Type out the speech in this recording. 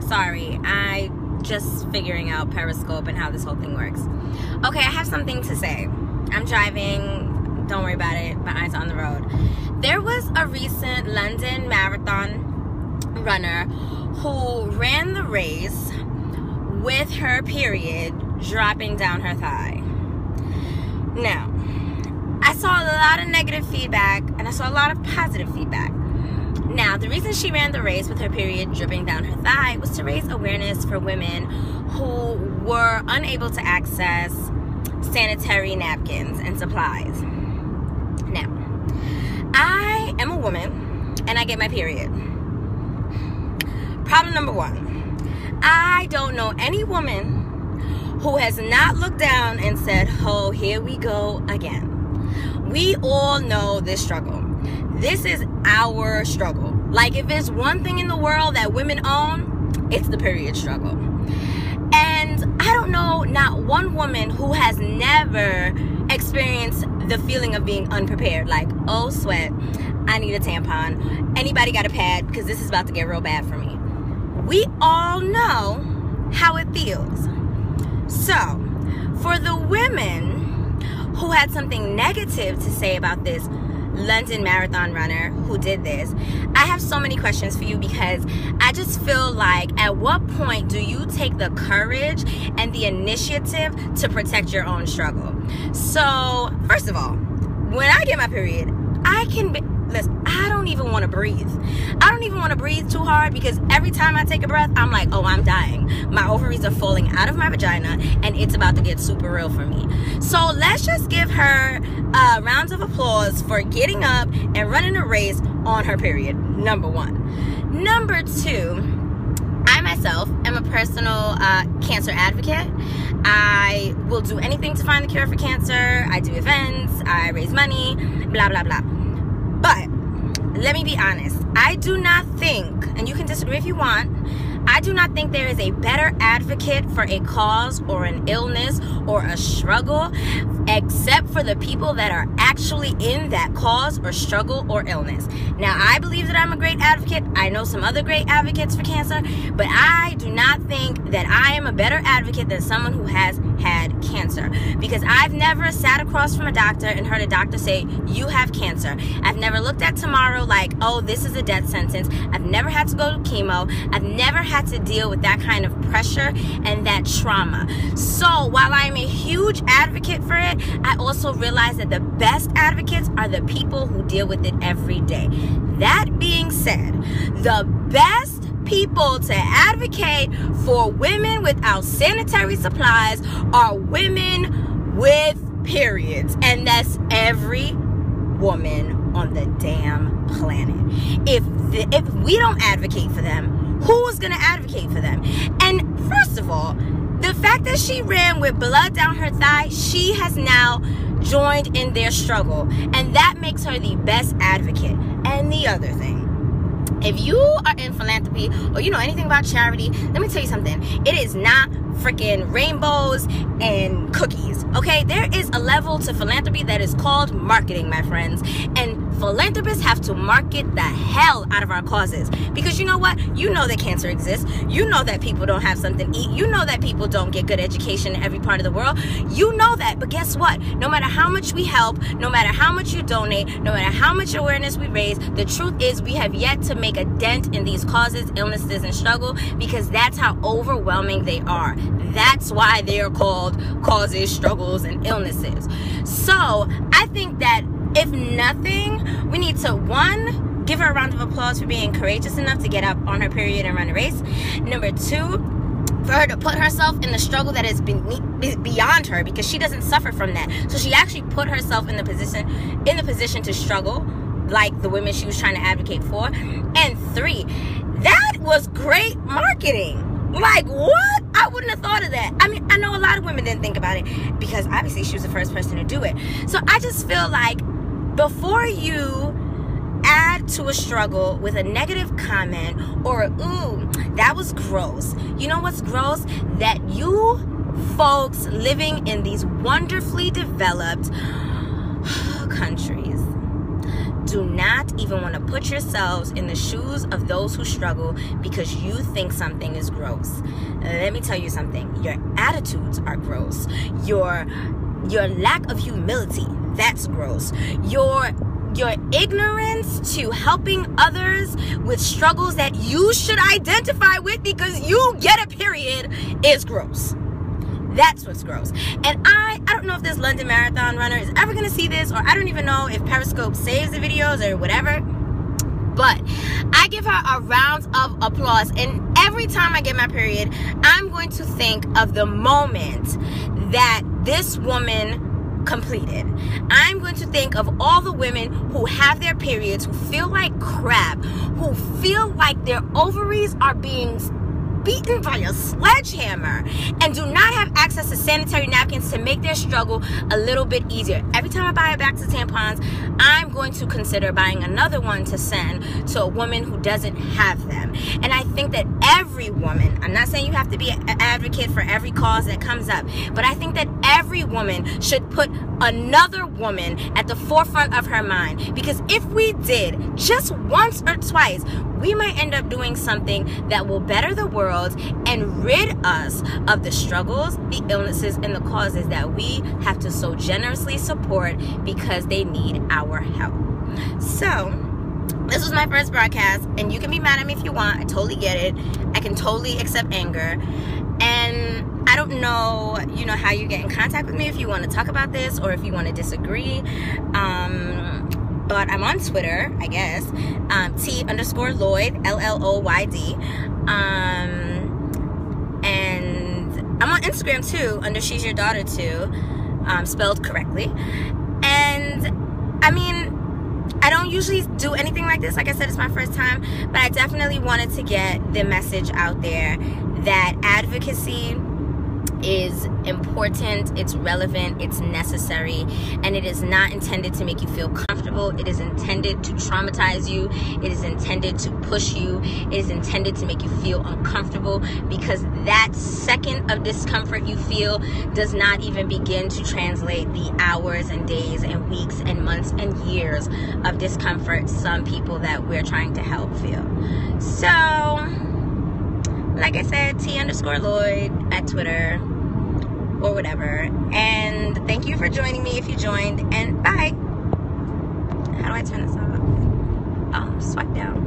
Sorry, I just figuring out Periscope and how this whole thing works. Okay, I have something to say. I'm driving, don't worry about it, my eyes are on the road. There was a recent London marathon runner who ran the race with her period dropping down her thigh. Now, I saw a lot of negative feedback and I saw a lot of positive feedback. Now, the reason she ran the race with her period dripping down her thigh was to raise awareness for women who were unable to access sanitary napkins and supplies. Now, I am a woman and I get my period. Problem number one, I don't know any woman who has not looked down and said, oh, here we go again. We all know this struggle. This is our struggle. Like, if there's one thing in the world that women own, it's the period struggle. And I don't know not one woman who has never experienced the feeling of being unprepared. Like, oh, sweat, I need a tampon. Anybody got a pad? Because this is about to get real bad for me. We all know how it feels. So, for the women who had something negative to say about this London marathon runner who did this, I have so many questions for you, because I just feel like, at what point do you take the courage and the initiative to protect your own struggle? So, first of all, when I get my period, listen, I don't even want to breathe. I don't even want to breathe too hard, because every time I take a breath, I'm like, oh, I'm dying. My ovaries are falling out of my vagina, and it's about to get super real for me. So let's just give her rounds of applause for getting up and running a race on her period, number one. Number two, I myself am a personal cancer advocate. I will do anything to find the cure for cancer. I do events, I raise money, blah, blah, blah. But let me be honest, I do not think, and you can disagree if you want, I do not think there is a better advocate for a cause or an illness or a struggle, except for the people that are actually in that cause or struggle or illness. Now, I believe that I'm a great advocate. I know some other great advocates for cancer, but I do not think that I am a better advocate than someone who has had cancer, because I've never sat across from a doctor and heard a doctor say, you have cancer. I've never looked at tomorrow like, oh, this is a death sentence. I've never had to go to chemo. I've never had to deal with that kind of pressure and that trauma. So while I'm a huge advocate for it, I also realize that the best advocates are the people who deal with it every day. That being said, the best people to advocate for women without sanitary supplies are women with periods, and that's every woman on the damn planet. If we don't advocate for them, who is going to advocate for them? And first of all, the fact that she ran with blood down her thigh, she has now joined in their struggle, and that makes her the best advocate. And the other thing, if you are in philanthropy or you know anything about charity, let me tell you something. It is not freaking rainbows and cookies, okay? There is a level to philanthropy that is called marketing, my friends. And philanthropists have to market the hell out of our causes. Because you know what? You know that cancer exists. You know that people don't have something to eat. You know that people don't get good education in every part of the world. You know that. But guess what? No matter how much we help, no matter how much you donate, no matter how much awareness we raise, the truth is we have yet to make a dent in these causes, illnesses, and struggle, because that's how overwhelming they are. That's why they are called causes, struggles, and illnesses. So I think that if nothing, we need to, one, give her a round of applause for being courageous enough to get up on her period and run a race. Number two, for her to put herself in the struggle that is beyond her, because she doesn't suffer from that. So she actually put herself in the position to struggle like the women she was trying to advocate for. And three, that was great marketing. Like, what? I wouldn't have thought of that. I mean, I know a lot of women didn't think about it, because obviously she was the first person to do it. So I just feel like, before you add to a struggle with a negative comment or, ooh, that was gross. You know what's gross? That you folks living in these wonderfully developed countries do not even want to put yourselves in the shoes of those who struggle because you think something is gross. Let me tell you something. Your attitudes are gross. Your lack of humility, that's gross. Your ignorance to helping others with struggles that you should identify with because you get a period is gross. That's what's gross. And I don't know if this London Marathon runner is ever going to see this, or I don't even know if Periscope saves the videos or whatever. But I give her a round of applause. And every time I get my period, I'm going to think of the moment that this woman completed. I'm going to think of all the women who have their periods, who feel like crap, who feel like their ovaries are being beaten by a sledgehammer and do not have access to sanitary napkins to make their struggle a little bit easier. Every time I buy a box of tampons, I'm going to consider buying another one to send to a woman who doesn't have them. And I think that every woman, I'm not saying you have to be an advocate for every cause that comes up, but I think that every woman should put another woman at the forefront of her mind, because if we did just once or twice, we might end up doing something that will better the world and rid us of the struggles, the illnesses, and the causes that we have to so generously support because they need our help. So this was my first broadcast, and you can be mad at me if you want. I totally get it. I can totally accept anger. And I don't know, how you get in contact with me, if you want to talk about this or if you want to disagree. But I'm on Twitter, I guess, T_Lloyd, LLOYD. And I'm on Instagram too, under She's Your Daughter too, spelled correctly. And I mean, I don't usually do anything like this. Like I said, it's my first time, but I definitely wanted to get the message out there that advocacy is important, it's relevant, it's necessary, and it is not intended to make you feel comfortable. It is intended to traumatize you. It is intended to push you. It is intended to make you feel uncomfortable, because that second of discomfort you feel does not even begin to translate the hours and days and weeks and months and years of discomfort some people that we're trying to help feel. So, like I said, T_Lloyd at Twitter or whatever. And thank you for joining me if you joined. And bye. How do I turn this off? Swipe down.